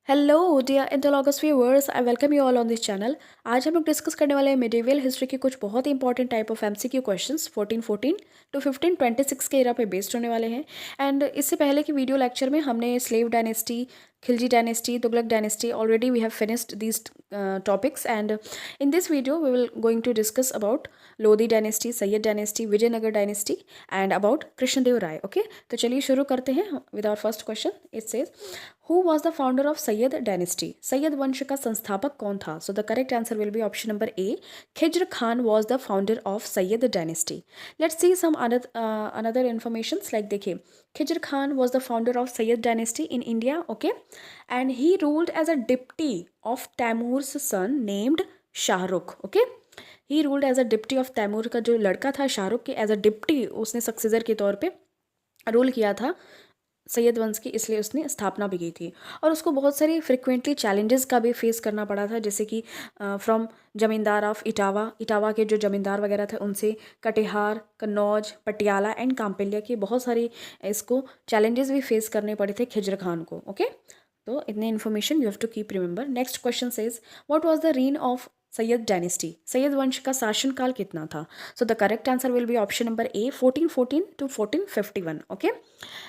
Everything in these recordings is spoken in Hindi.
Hello dear anthologous viewers, I welcome you all on this channel. आज हम लोग डिस्कस करने वाले हैं मिडिवल हिस्ट्री के कुछ बहुत ही important type of MCQ questions 1414 to 1526 के एरा पे बेस्ड होने वाले हैं। एंड इससे पहले की वीडियो लेक्चर में हमने slave dynasty, Khilji dynasty, Tughlaq dynasty already we have finished these topics. And in this video we will going to discuss about Lodhi dynasty, Sayyid dynasty, Vijayanagara dynasty and about Krishnadeva Raya. Okay, तो चलिए शुरू करते हैं with our first question. It says who was the founder of Sayyid dynasty? Sayyid वंश का संस्थापक कौन था? So the correct answer will be option number A, Khizr Khan was the founder of Sayyid dynasty. Let's see some another information. Like देखिए, Khizr Khan was the founder of Sayyid dynasty in India, okay, and he ruled as a deputy of Timur's son named Shahrukh. Okay, he ruled as a deputy of Timur का जो लड़का था शाहरुख के, एज अ डिप्टी उसने सक्सेसर के तौर पे रूल किया था सैयद वंश की, इसलिए उसने स्थापना भी की थी। और उसको बहुत सारी फ्रिक्वेंटली चैलेंजेस का भी फेस करना पड़ा था, जैसे कि फ्रॉम जमींदार ऑफ इटावा, इटावा के जो जमींदार वगैरह थे उनसे, कटिहार, कन्नौज, पटियाला एंड काम्पिल्या के बहुत सारी इसको चैलेंजेस भी फेस करने पड़े थे खिज्र खान को। ओके, तो इतने information you have to keep remember. Next question says what was the reign of Sayyid dynasty? Sayyid वंश का शासनकाल कितना था? So the correct answer will be option number A, 1414 to 1451। Okay,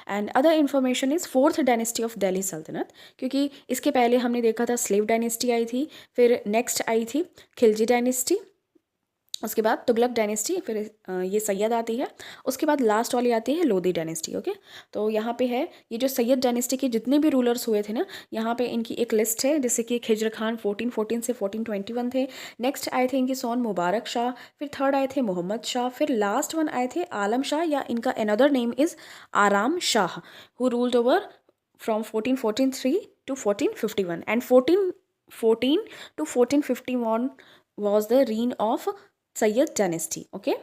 and other information is fourth dynasty of Delhi Saltanat, क्योंकि इसके पहले हमने देखा था स्लेव डायनेस्टी आई थी, फिर नेक्स्ट आई थी खिलजी डायनेस्टी, उसके बाद तुगलक डायनेस्टी, फिर ये सैयद आती है, उसके बाद लास्ट वाली आती है लोधी डायनेस्टी। ओके, तो यहाँ पे है ये जो सैयद डायनेस्टी के जितने भी रूलर्स हुए थे ना, यहाँ पे इनकी एक लिस्ट है, जैसे कि खिज्र खान 1414 से 1421 थे। नेक्स्ट आए थे इनके सोन मुबारक शाह, फिर थर्ड आए थे मोहम्मद शाह, फिर लास्ट वन आए थे आलम शाह, या इनका another name is Aram Shah, who ruled over from 1443 to 1451 and 1414 to 1451 was the reign of Sayyid dynasty. Okay,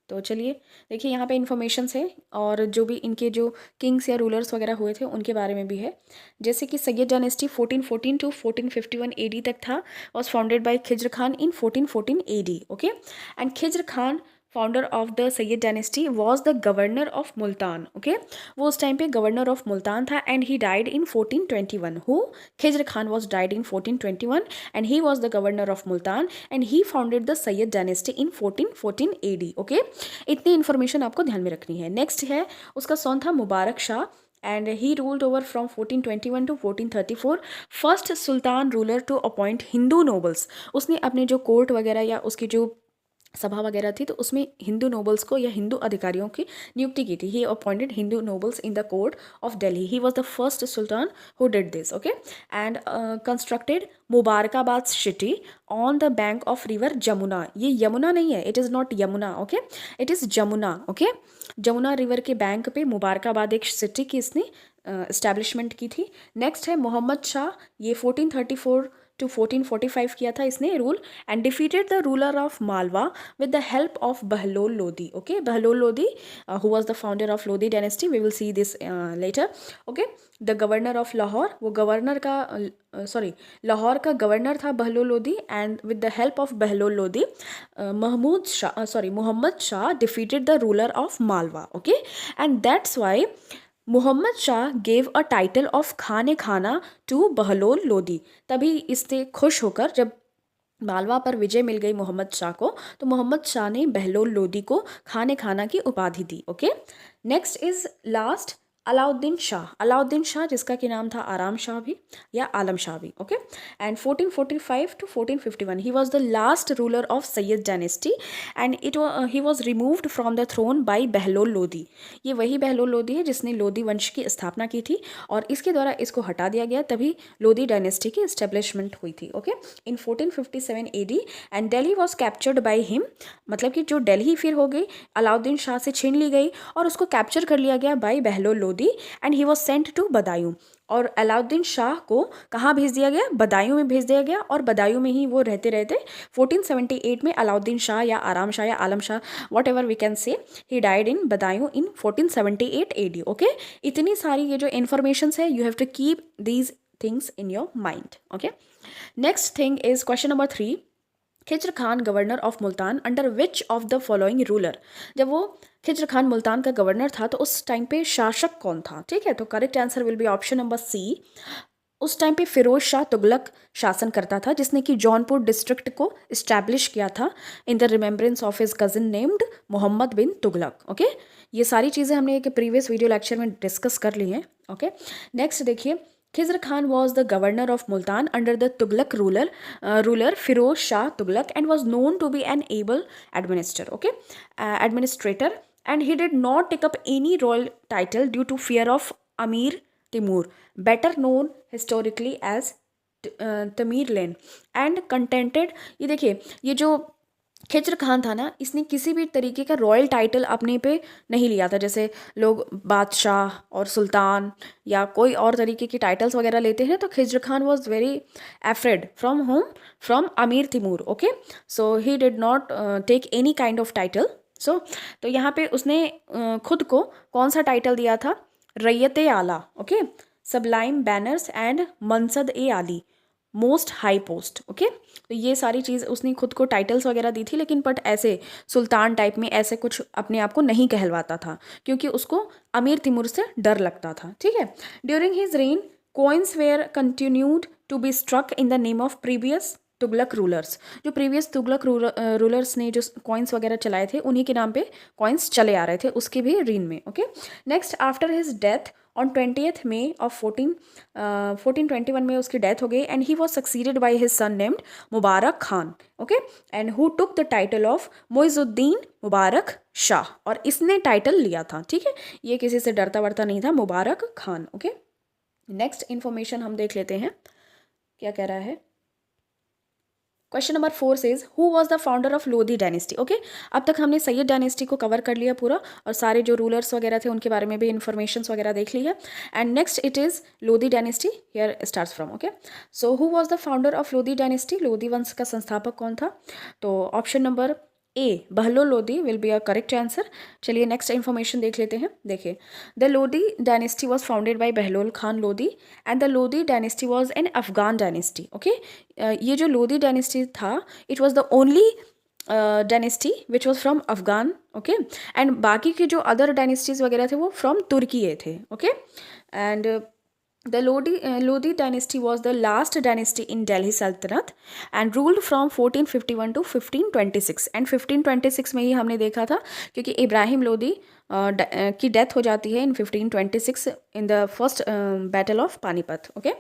तो चलिए देखिए यहाँ पे इन्फॉर्मेशंस है, और जो भी इनके जो किंग्स या रूलर्स वगैरह हुए थे उनके बारे में भी है। जैसे कि सैयद डायनेस्टी 1414 टू 1451 एडी तक था, was founded by Khizr Khan in 1414 AD. Okay, and Khizr Khan founder of the Sayyid dynasty was the governor of Multan. Okay, वो उस टाइम पे गवर्नर ऑफ मुल्तान था, and he died in 1421। Who? Khizr Khan was died in 1421 and he was the governor of Multan and he founded the Sayyid dynasty in 1414 AD. Okay, इतनी इन्फॉर्मेशन आपको ध्यान में रखनी है। नेक्स्ट है, उसका सोन था Mubarak Shah, and he ruled over from 1421 to 1434, first sultan ruler to appoint Hindu nobles. उसने अपने जो कोर्ट वगैरह या उसकी जो सभा वगैरह थी, तो उसमें हिंदू नोबल्स को या हिंदू अधिकारियों की नियुक्ति की थी। He appointed Hindu nobles in the court of Delhi. He was the first sultan who did this. Okay, and constructed Mubarakabad city on the bank of river Jamuna. ये यमुना नहीं है, it is not Yamuna, okay, it is Jamuna. Okay, Jamuna river के बैंक पे मुबारकाबाद एक सिटी की इसने इस्टेब्लिशमेंट की थी। नेक्स्ट है मोहम्मद शाह, ये 1434 टू 1445 किया था इसने rule, and defeated the ruler of Malwa with the help of Bahlol Lodhi. Okay, Bahlol Lodhi who was the founder of Lodhi dynasty, we will see this later. Okay, the governor of Lahore, वो गवर्नर का लाहौर का गवर्नर था Bahlol Lodhi, and with the help of Bahlol Lodhi Mohammad Shah defeated the ruler of Malwa. Okay, and that's why Mohammad Shah gave a title of खाने खाना टू बहलोल लोधी। तभी इससे खुश होकर जब मालवा पर विजय मिल गई मोहम्मद शाह को, तो मोहम्मद शाह ने बहलोल लोधी को खाने खाना की उपाधि दी। Okay, next is last Alauddin Shah. Alauddin Shah जिसका कि नाम था आराम शाह भी या आलम शाह भी। Okay, and 1445 to 1451 he was the last ruler of Sayyid dynasty, and he was removed from the throne by Bahlol Lodhi. ये वही बहलोल लोधी है जिसने लोधी वंश की स्थापना की थी, और इसके द्वारा इसको हटा दिया गया, तभी लोधी डायनेस्टी की इस्टेब्लिशमेंट हुई थी। Okay, in 1457 AD, and Delhi was captured by him, मतलब कि जो दिल्ली फिर हो गई अलाउद्दीन शाह से छीन ली गई और उसको कैप्चर कर लिया गया by Bahlol Lodhi, and he was sent to Badaun. और अलाउद्दीन शाह को कहाँ भेज दिया गया? बदायूं में भेज दिया गया, और बदायूं में ही वो रहते रहते 1478 में अलाउद्दीन शाह या आराम शाह या Alam Shah, whatever we can say, he died in Badaun in 1478 AD. Okay, इतनी सारी ये जो इन्फॉर्मेशन है, you have to keep these things in your mind. Okay, next thing is question number 3, Khizr Khan governor of Multan under which of the following ruler? जब वो खिज्र खान मुल्तान का गवर्नर था तो उस टाइम पे शासक कौन था? ठीक है, तो correct answer will be option number C, उस टाइम पे फिरोज शाह तुगलक शासन करता था, जिसने कि जौनपुर डिस्ट्रिक्ट को इस्टेब्लिश किया था in the remembrance of his cousin named Mohammad bin Tughlaq. Okay, ये सारी चीज़ें हमने एक प्रीवियस वीडियो लेक्चर में डिस्कस कर ली हैं। ओके, नेक्स्ट देखिए, Khizar Khan was the governor of Multan under the Tughlaq ruler Firoz Shah Tughlaq and was known to be an able administrator and he did not take up any royal title due to fear of Amir Timur, better known historically as Tamerlane, and contented। ये देखिए, ये जो खिज्र खान था ना, इसने किसी भी तरीके का रॉयल टाइटल अपने पे नहीं लिया था। जैसे लोग बादशाह और सुल्तान या कोई और तरीके की टाइटल्स वगैरह लेते हैं, तो Khizr Khan was very afraid from home, from Amir Timur. Okay, so he did not take any kind of title. तो यहाँ पे उसने खुद को कौन सा टाइटल दिया था? रैयत आला, ओके, सबलाइम बैनर्स एंड मनसद ए आली, मोस्ट हाई पोस्ट। ओके, तो ये सारी चीज़ उसने खुद को टाइटल्स वगैरह दी थी, लेकिन बट ऐसे सुल्तान टाइप में ऐसे कुछ अपने आप को नहीं कहलवाता था, क्योंकि उसको अमीर तिमूर से डर लगता था। ठीक है, during his rain coins were continued to be struck in the name of previous Tughlaq rulers. जो प्रीवियस तुगलक रूलर्स ने जो कॉइन्स वगैरह चलाए थे, उन्हीं के नाम पे कॉइन्स चले आ रहे थे उसके भी रीन में। Okay, next, after his death on 20th May of 1421 में उसकी डेथ हो गई, and he was succeeded by his son named Mubarak Khan. Okay, and who took the title of Moizuddin Mubarak Shah, और इसने टाइटल लिया था। ठीक है, ये किसी से डरता वरता नहीं था, मुबारक खान। ओके, नेक्स्ट इन्फॉर्मेशन हम देख लेते हैं, क्या कह रहा है। Question number 4 says who was the founder of Lodhi dynasty. Okay, अब तक हमने सैयद डायनेस्टी को कवर कर लिया पूरा, और सारे जो रूलर्स वगैरह थे उनके बारे में भी इन्फॉर्मेशन वगैरह देख ली है। And next it is Lodhi dynasty, here starts from. Okay, so who was the founder of Lodhi dynasty, Lodhi वंश का संस्थापक कौन था? तो option number A Bahlol Lodhi will be a correct answer. चलिए नेक्स्ट इन्फॉर्मेशन देख लेते हैं। देखिए, the Lodhi dynasty was founded bye Bahlol Khan Lodhi, and the Lodhi dynasty was an Afghan dynasty. Okay, ये जो लोधी डायनेस्टी था, it was the only dynasty which was from Afghan. Okay, and बाकी के जो अदर डायनेस्टीज वगैरह थे वो फ्रॉम तुर्की थे। Okay, and the Lodi dynasty was the last dynasty in Delhi Sultanate and ruled from 1451 to 1526, and 1526 में ही हमने देखा था, क्योंकि इब्राहिम लोदी की डेथ हो जाती है in 1526 in the first battle of Panipat. Okay,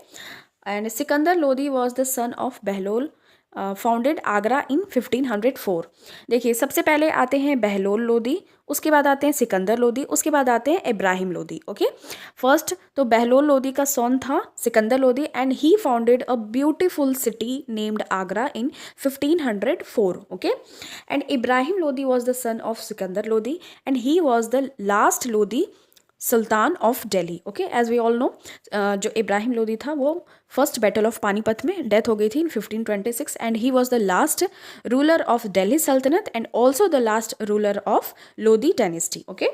and Sikandar Lodi was the son of Bahlol, founded Agra in 1504। देखिए, सबसे पहले आते हैं बहलोल लोदी, उसके बाद आते हैं सिकंदर लोदी, उसके बाद आते हैं इब्राहिम लोदी। ओके, फर्स्ट तो बहलोल लोदी का सन था Sikandar Lodi, and he founded a beautiful city named Agra in 1504। Okay, and Ibrahim Lodi was the son of Sikandar Lodi, and he was the last Lodi sultan of Delhi. Okay, as we all know, जो इब्राहिम लोदी था वो फर्स्ट बैटल ऑफ पानीपत में डेथ हो गई थी in 1526, and he was the last ruler of Delhi Sultanat and also the last ruler of Lodhi dynasty. Okay,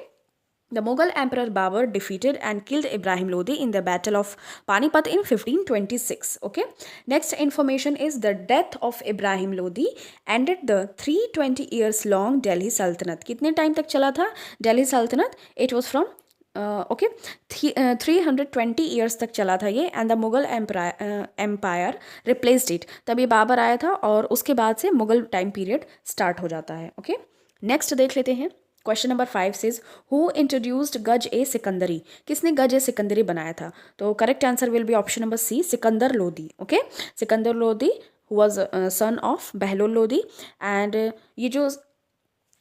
the Mughal Emperor Babur defeated and killed Ibrahim Lodi in the Battle of Panipat in 1526. Okay, next information is the death of Ibrahim Lodi ended the 320 years long Delhi Sultanate. कितने टाइम तक चला था Delhi Sultanate? It was from 320 years तक चला था ये, and the Mughal empire replaced it. तभी बाबर आया था और उसके बाद से मुगल टाइम पीरियड स्टार्ट हो जाता है। ओके, नेक्स्ट देख लेते हैं। Question number 5 says who introduced गज ए सिकंदरी, किसने गज ए सिकंदरी बनाया था? तो correct answer will be option number C, Sikandar Lodi. Okay, Sikandar Lodi who was son of Bahlol Lodi, and ये जो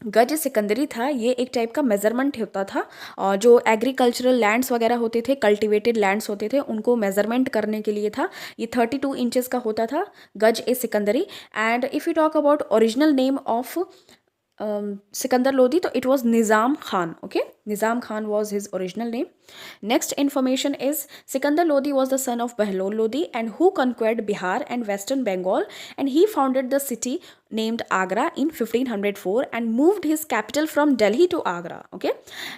गज सिकंदरी था ये एक टाइप का मेज़रमेंट होता था, और जो एग्रीकल्चरल लैंड्स वगैरह होते थे, कल्टिवेटेड लैंड्स होते थे, उनको मेज़रमेंट करने के लिए था। ये 32 इंचेस का होता था Gaz e Sikandari. And if you talk about original name of Sikandar Lodi, तो it was Nizam Khan. Okay, Nizam Khan was his original name. Next information is Sikandar Lodi was the son of Bahlol Lodi and who conquered Bihar and Western Bengal, and he founded the city named Agra in 1504 and moved his capital from Delhi to Agra. Okay,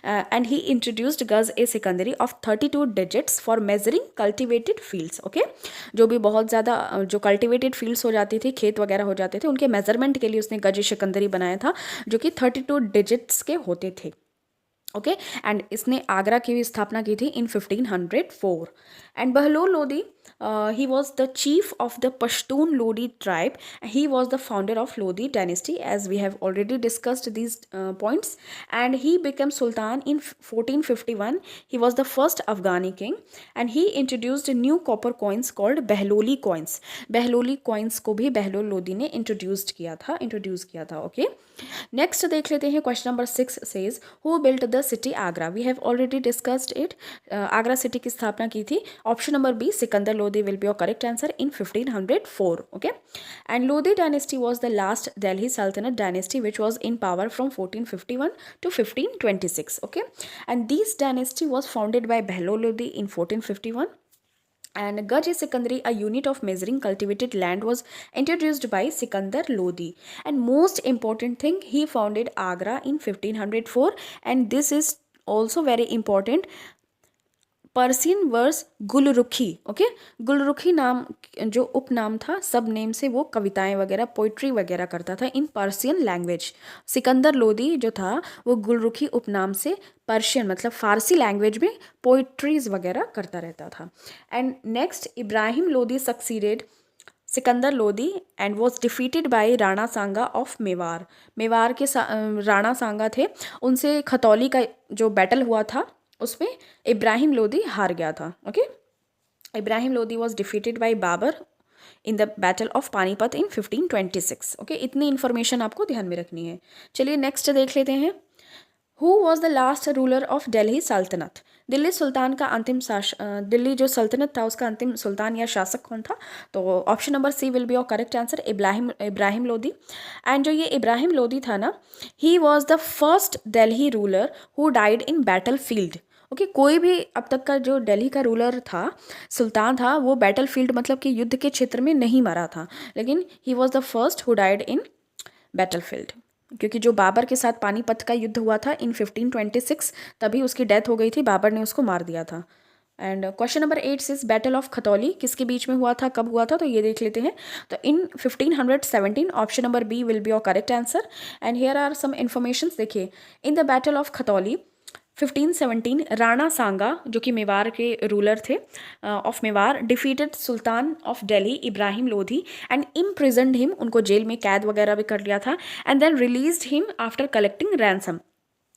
and he introduced Gaz a Sikandari of 32 digits for measuring cultivated fields. Okay, जो भी बहुत ज़्यादा जो cultivated fields हो जाती थी, खेत वगैरह हो जाते थे, उनके मेजरमेंट के लिए उसने गज सिकंदरी बनाया था जो कि 32 डिजिट्स के होते थे। ओके, एंड इसने आगरा की भी स्थापना की थी इन 1504। And Bahlol Lodi he was the chief of the Pashtun Lodi tribe. He was the founder of Lodi dynasty, as we have already discussed these points. And he became sultan in 1451. He was the first Afghani king, and he introduced new copper coins called Behloli coins. Behloli coins को भी बहलोल लोदी ने इंट्रोड्यूस किया था. ओके, नेक्स्ट देख लेते हैं. Question number 6 says who built the city Agra. We have already discussed it. Agra city की स्थापना की थी. Option number B Sikandar Lodi will be your correct answer in 1504. Okay, and Lodi dynasty was the last Delhi Sultanate dynasty which was in power from 1451 to 1526. Okay, and this dynasty was founded by Behlol Lodi in 1451. And Gaj-e-Sikandari, a unit of measuring cultivated land, was introduced by Sikandar Lodi. And most important thing, he founded Agra in 1504. And this is also very important. Persian verse Gulrukhi. Okay, Gulrukhi नाम जो उपनाम था, सब नेम से वो कविताएं वगैरह, पोइट्री वगैरह करता था इन पर्सियन लैंग्वेज. सिकंदर लोदी जो था वो गुलरुखी उपनाम से पर्शियन मतलब फारसी लैंग्वेज में पोइट्रीज वगैरह करता रहता था. And next, Ibrahim Lodi succeeded Sikandar Lodi and was defeated by Rana Sanga of Mewar. Mewar के राणा सांगा थे, उनसे खतौली का जो बैटल हुआ था उसमें इब्राहिम लोदी हार गया था. Okay, Ibrahim Lodi was defeated by Babur in the battle of Panipat in 1526. Okay, इतनी इन्फॉर्मेशन आपको ध्यान में रखनी है. चलिए नेक्स्ट देख लेते हैं. Who was the last ruler of Delhi सल्तनत. दिल्ली सुल्तान का अंतिम दिल्ली जो सल्तनत था उसका अंतिम सुल्तान या शासक कौन था? तो option number C will be your correct answer, Ibrahim Lodi. And जो ये इब्राहिम लोदी था ना, he was the first Delhi ruler who died in battle field. Okay, कोई भी अब तक का जो दिल्ली का रूलर था, सुल्तान था, वो बैटल फील्ड मतलब कि युद्ध के क्षेत्र में नहीं मरा था, लेकिन ही was the first who died in battle field. क्योंकि जो बाबर के साथ पानीपत का युद्ध हुआ था इन 1526, तभी उसकी डेथ हो गई थी, बाबर ने उसको मार दिया था. And question number 8 is battle of Khatauli किसके बीच में हुआ था, कब हुआ था? तो ये देख लेते हैं. तो in 1517. Option number B will be your correct answer. And here are some information. देखिए, in the battle of Khatauli 1517 Rana Sanga जो कि मेवार के रूलर थे of Mewar defeated sultan of Delhi Ibrahim Lodhi and imprisoned him. उनको जेल में कैद वगैरह भी कर लिया था. And then released him after collecting ransom.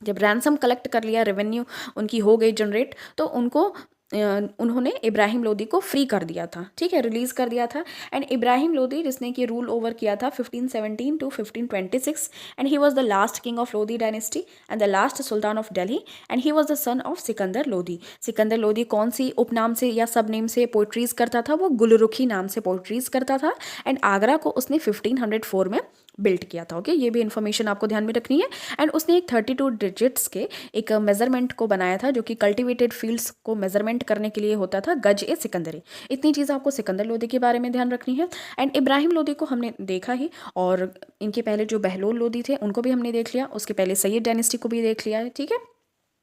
जब रैंसम कलेक्ट कर लिया, रेवेन्यू उनकी हो गई जनरेट, तो उनको उन्होंने इब्राहिम लोदी को फ्री कर दिया था. ठीक है, रिलीज़ कर दिया था. एंड इब्राहिम लोदी जिसने कि रूल ओवर किया था 1517 to 1526, and he was the last king of Lodi dynasty and the last sultan of Delhi, and he was the son of Sikandar Lodi. Sikandar Lodi कौन सी उपनाम से या सब नेम से पोइट्रीज करता था? वो गुलरुखी नाम से पोइट्रीज करता था. एंड आगरा को उसने 1504 में बिल्ट किया था. ओके, ये भी इन्फॉर्मेशन आपको ध्यान में रखनी है. एंड उसने एक 32 डिजिट्स के एक मेजरमेंट को बनाया था जो कि कल्टिवेटेड फील्ड्स को मेजरमेंट करने के लिए होता था, गज-ए-सिकंदरी. इतनी चीज़ आपको सिकंदर लोदी के बारे में ध्यान रखनी है. एंड इब्राहिम लोदी को हमने देखा ही, और इनके पहले जो बहलोल लोदी थे उनको भी हमने देख लिया, उसके पहले सैयद डायनेस्टी को भी देख लिया है. ठीक है,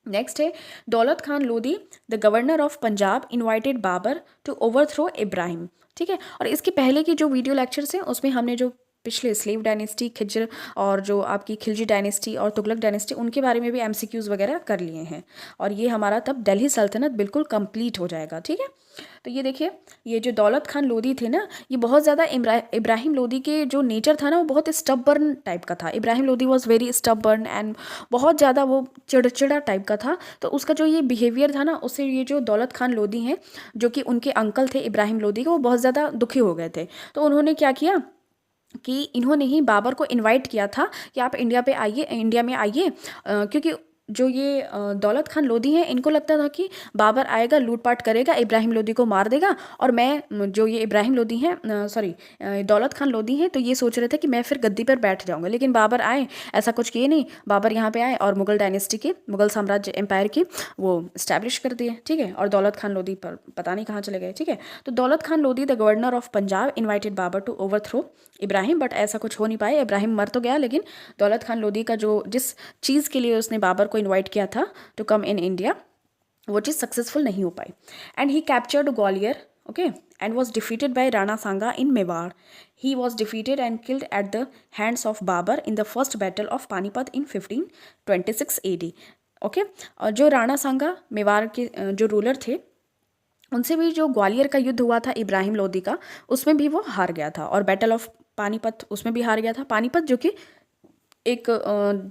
नेक्स्ट है Daulat Khan Lodi the governor of Punjab invited Babur to overthrow Ibrahim. ठीक है, और इसके पहले की जो वीडियो लेक्चर्स हैं उसमें हमने जो पिछले स्लेव डायनेस्टी, खिज्र और जो आपकी खिलजी डायनेस्टी और तुगलक डायनेस्टी, उनके बारे में भी एमसीक्यूज़ वगैरह कर लिए हैं. और ये हमारा तब दिल्ली सल्तनत बिल्कुल कंप्लीट हो जाएगा. ठीक है, तो ये देखिए, ये जो दौलत खान लोदी थे ना, ये बहुत ज़्यादा इब्राहिम लोदी के जो नेचर था ना, वो बहुत स्टबर्न टाइप का था. Ibrahim Lodi was very stubborn and बहुत ज़्यादा वो चिड़चिड़ा टाइप का था. तो उसका जो ये बिहेवियर था ना, उससे ये जो दौलत खान लोदी हैं जो कि उनके अंकल थे इब्राहिम लोदी के, वो बहुत ज़्यादा दुखी हो गए थे. तो उन्होंने क्या किया कि इन्होंने ही बाबर को इनवाइट किया था कि आप इंडिया में आइए, क्योंकि जो ये दौलत खान लोदी हैं, इनको लगता था कि बाबर आएगा, लूटपाट करेगा, इब्राहिम लोदी को मार देगा, और मैं जो ये इब्राहिम लोदी हैं दौलत खान लोदी हैं, तो ये सोच रहे थे कि मैं फिर गद्दी पर बैठ जाऊंगा. लेकिन बाबर आए, ऐसा कुछ किए नहीं. बाबर यहाँ पे आए और मुगल डायनेस्टी के, मुगल साम्राज्य एम्पायर की वो इस्टेब्लिश कर दिए. ठीक है, और दौलत खान लोदी पर पता नहीं कहाँ चले गए. ठीक है, तो Daulat Khan Lodi the governor of Punjab invited Babur to overthrow Ibrahim, but ऐसा कुछ हो नहीं पाया. इब्राहिम मर तो गया, लेकिन दौलत खान लोदी का जो जिस चीज़ के लिए उसने बाबर को इन्वाइट किया था टू कम इन इंडिया, वो चीज़ सक्सेसफुल नहीं हो पाई. And he captured Gwalior, okay, and was defeated by Rana Sanga in Mewar. He was defeated and killed at the hands of Babur in the first battle of Panipat in 1526 AD. Okay, और जो राणा सांगा मेवाड़ के जो रूलर थे, उनसे भी जो ग्वालियर का युद्ध हुआ था इब्राहिम लोदी का, उसमें भी वो हार गया था। और बैटल ऑफ पानीपत, उसमें भी हार गया था। पानीपत जो कि एक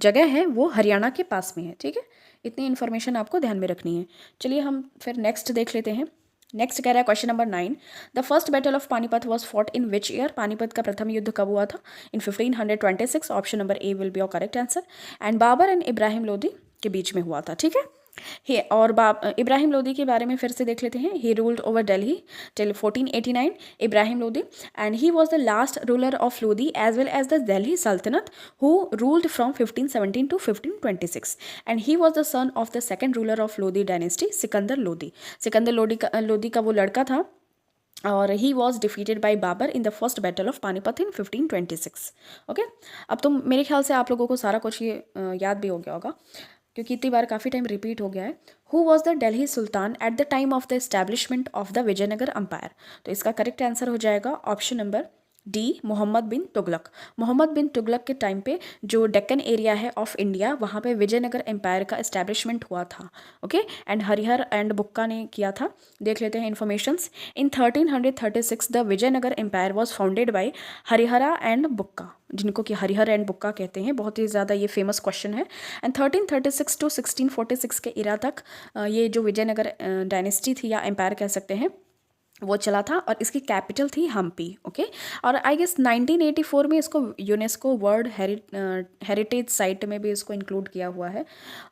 जगह है वो हरियाणा के पास में है, ठीक है। इतनी इन्फॉर्मेशन आपको ध्यान में रखनी है। चलिए हम फिर नेक्स्ट देख लेते हैं। नेक्स्ट कह रहा है question number 9, the first battle of Panipat was fought in which year? Panipat का प्रथम युद्ध कब हुआ था? In 1526। Option number A will be your correct answer. And Babur and Ibrahim Lodi के बीच में हुआ था, ठीक है। ही और इब्राहिम लोदी के बारे में फिर से देख लेते हैं। He ruled over Delhi till 1489, Ibrahim Lodi, and he was the last ruler of Lodi as well as the Delhi Sultanat who ruled from 1517 to 1526, and he was the son of the second ruler of Lodi dynasty, Sikandar Lodi. Sikandar Lodi का वो लड़का था, और he was defeated by Babur in the first battle of Panipat in 1526। Okay, अब तो मेरे ख्याल से आप लोगों को सारा कुछ ये याद भी हो गया होगा, क्योंकि इतनी बार काफ़ी टाइम रिपीट हो गया है। Who was the Delhi sultan at the time of the establishment of the Vijayanagara empire? तो इसका करेक्ट आंसर हो जाएगा option number D, Mohammad bin Tughlaq. Mohammad bin Tughlaq के टाइम पे जो डेक्कन एरिया है ऑफ इंडिया, वहाँ पे विजयनगर एम्पायर का एस्टैब्लिशमेंट हुआ था। Okay, and Harihara and Bukka ने किया था। देख लेते हैं informations. In 1336 the Vijayanagara empire was founded by Harihara and बुक्का, जिनको कि हरिहर एंड बुक्का कहते हैं। बहुत ही ज़्यादा ये फेमस क्वेश्चन है। एंड 1336 टू 1646 के इरा तक ये जो विजयनगर डायनेस्टी थी या एम्पायर कह सकते हैं, वो चला था, और इसकी कैपिटल थी हम्पी। ओके, और आई गेस 1984 में इसको यूनेस्को वर्ल्ड हेरिटेज साइट में भी इसको इंक्लूड किया हुआ है।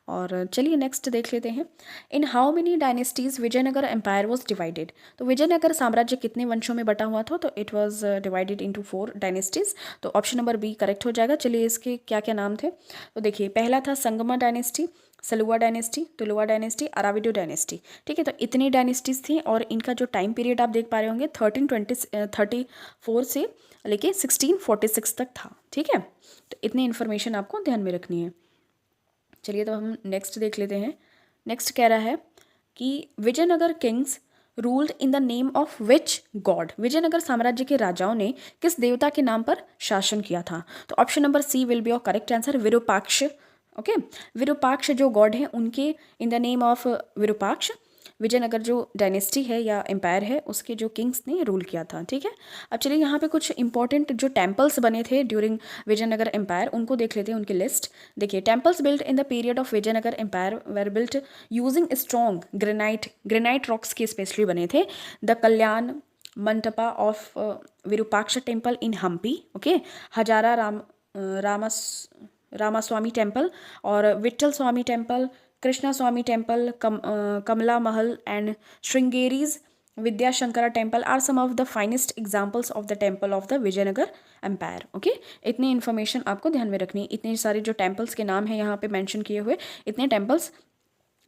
और चलिए नेक्स्ट देख लेते हैं। In how many dynasties Vijayanagara empire was divided? तो विजयनगर साम्राज्य कितने वंशों में बटा हुआ था? तो it was divided into 4 dynasties. तो ऑप्शन नंबर बी करेक्ट हो जाएगा। चलिए इसके क्या क्या नाम थे, तो देखिए पहला था Sangama dynasty, Saluva dynasty, Tuluva dynasty, Aravidu dynasty, ठीक है। तो इतनी डायनेस्टीज थी, और इनका जो टाइम पीरियड आप देख पा रहे होंगे 1334 से लेके 1646 तक था, ठीक है। तो इतनी इन्फॉर्मेशन आपको ध्यान में रखनी है। चलिए तो हम नेक्स्ट देख लेते हैं। नेक्स्ट कह रहा है कि Vijayanagara kings ruled in the name of which god? Vijayanagara साम्राज्य के राजाओं ने किस देवता के नाम पर शासन किया था? तो option number C will be your correct answer, Virupaksha. Okay, Virupaksha जो गॉड हैं उनके in the name of Virupaksha Vijayanagara जो डायनेस्टी है या एम्पायर है उसके जो किंग्स ने रूल किया था, ठीक है। अब चलिए यहाँ पे कुछ इंपॉर्टेंट जो टेम्पल्स बने थे ड्यूरिंग विजयनगर एम्पायर उनको देख लेते हैं, उनकी लिस्ट। देखिए, temples built in the period of Vijayanagara empire were built using strong granite rocks के स्पेशली बने थे। The Kalyana Mantapa of Virupaksha temple in Hampi, okay, Hazara Ramaswamy temple और Vitthala Swamy temple, Krishna Swamy temple, Kamala Mahal and Sringeri's Vidyashankara temple are some of the finest examples of the temple of the Vijayanagara empire. Okay, इतनी इन्फॉर्मेशन आपको ध्यान में रखनी है। इतने सारे जो टेम्पल्स के नाम हैं यहाँ पे मेंशन किए हुए, इतने टेम्पल्स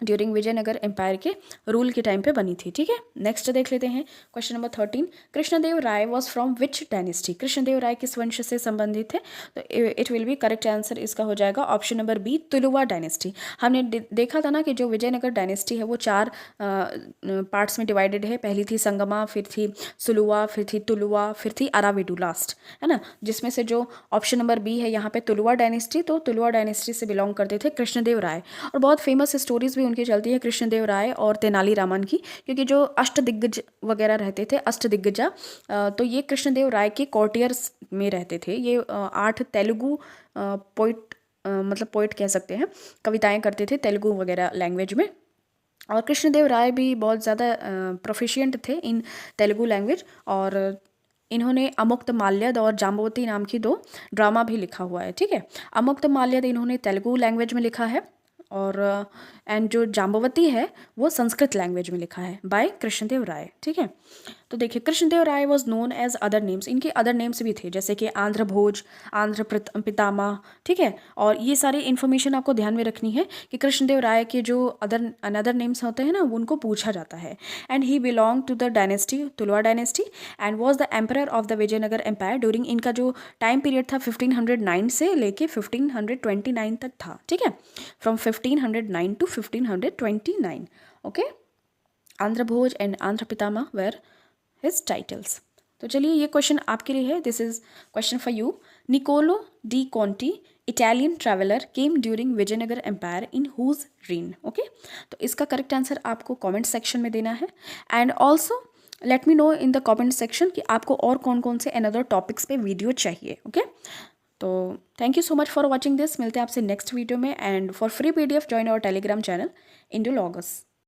ड्यूरिंग विजयनगर एम्पायर के रूल के टाइम पे बनी थी, ठीक है। नेक्स्ट देख लेते हैं question number 13, Krishnadeva Raya was from which dynasty? Krishnadeva Raya किस वंश से संबंधित थे? तो it will be correct answer इसका हो जाएगा option number B, Tuluva dynasty. हमने देखा था ना कि जो विजयनगर डायनेस्टी है वो 4 पार्ट्स में डिवाइडेड है। पहली थी संगमा, फिर थी सुलुवा, फिर थी तुलुवा, फिर थी अराविडू लास्ट, है ना, जिसमें से जो ऑप्शन नंबर बी है यहाँ पे तुलुवा डायनेस्टी, तो तुलुवा डायनेस्टी से बिलोंग करते थे कृष्णदेव राय। और बहुत फेमस स्टोरीज भी उनकी चलती है कृष्णदेव राय और तेनाली रामन की, क्योंकि जो अष्टदिग्गज वगैरह रहते थे, अष्टदिग्गजा, तो ये कृष्णदेव राय के कोर्टियर्स में रहते थे। ये 8 तेलुगु पोइट, मतलब पोइट कह सकते हैं, कविताएं करते थे तेलुगु वगैरह लैंग्वेज में। और कृष्णदेव राय भी बहुत ज़्यादा प्रोफिशिएंट थे इन तेलुगु लैंग्वेज, और इन्होंने अमुक्त माल्यद और जाम्बवती नाम की 2 ड्रामा भी लिखा हुआ है, ठीक है। अमुक्त माल्यद इन्होंने तेलुगु लैंग्वेज में लिखा है, और एंड जो जाम्बवती है वो संस्कृत लैंग्वेज में लिखा है बाय कृष्णदेव राय, ठीक है। तो देखिए, Krishnadeva Raya was known as other names, इनके अदर नेम्स भी थे, जैसे कि आंध्र भोज, आंध्र पितामह, ठीक है। और ये सारी इन्फॉर्मेशन आपको ध्यान में रखनी है कि कृष्णदेव राय के जो अनदर नेम्स होते हैं ना, उनको पूछा जाता है। And he belong to the dynasty, Tuluva dynasty, and was the emperor of the Vijayanagara empire during, इनका जो टाइम पीरियड था 1509 से लेके 1529 तक था, ठीक है, from 1509 to 1529, okay. Andhra Bhoja and Andhra Pitamah were his titles. तो चलिए ये क्वेश्चन आपके लिए है. This is question for you. Niccolo de Conti Italian traveller came during Vijayanagara empire in whose reign. Okay, तो इसका करेक्ट आंसर आपको कमेंट सेक्शन में देना है. And also let me know in the comment section कि आपको और कौन कौन से अनदर टॉपिक्स पे वीडियो चाहिए. ओके, तो thank you so much for watching this. मिलते हैं आपसे नेक्स्ट वीडियो में. And for free PDF join our Telegram channel इंडोलॉगस.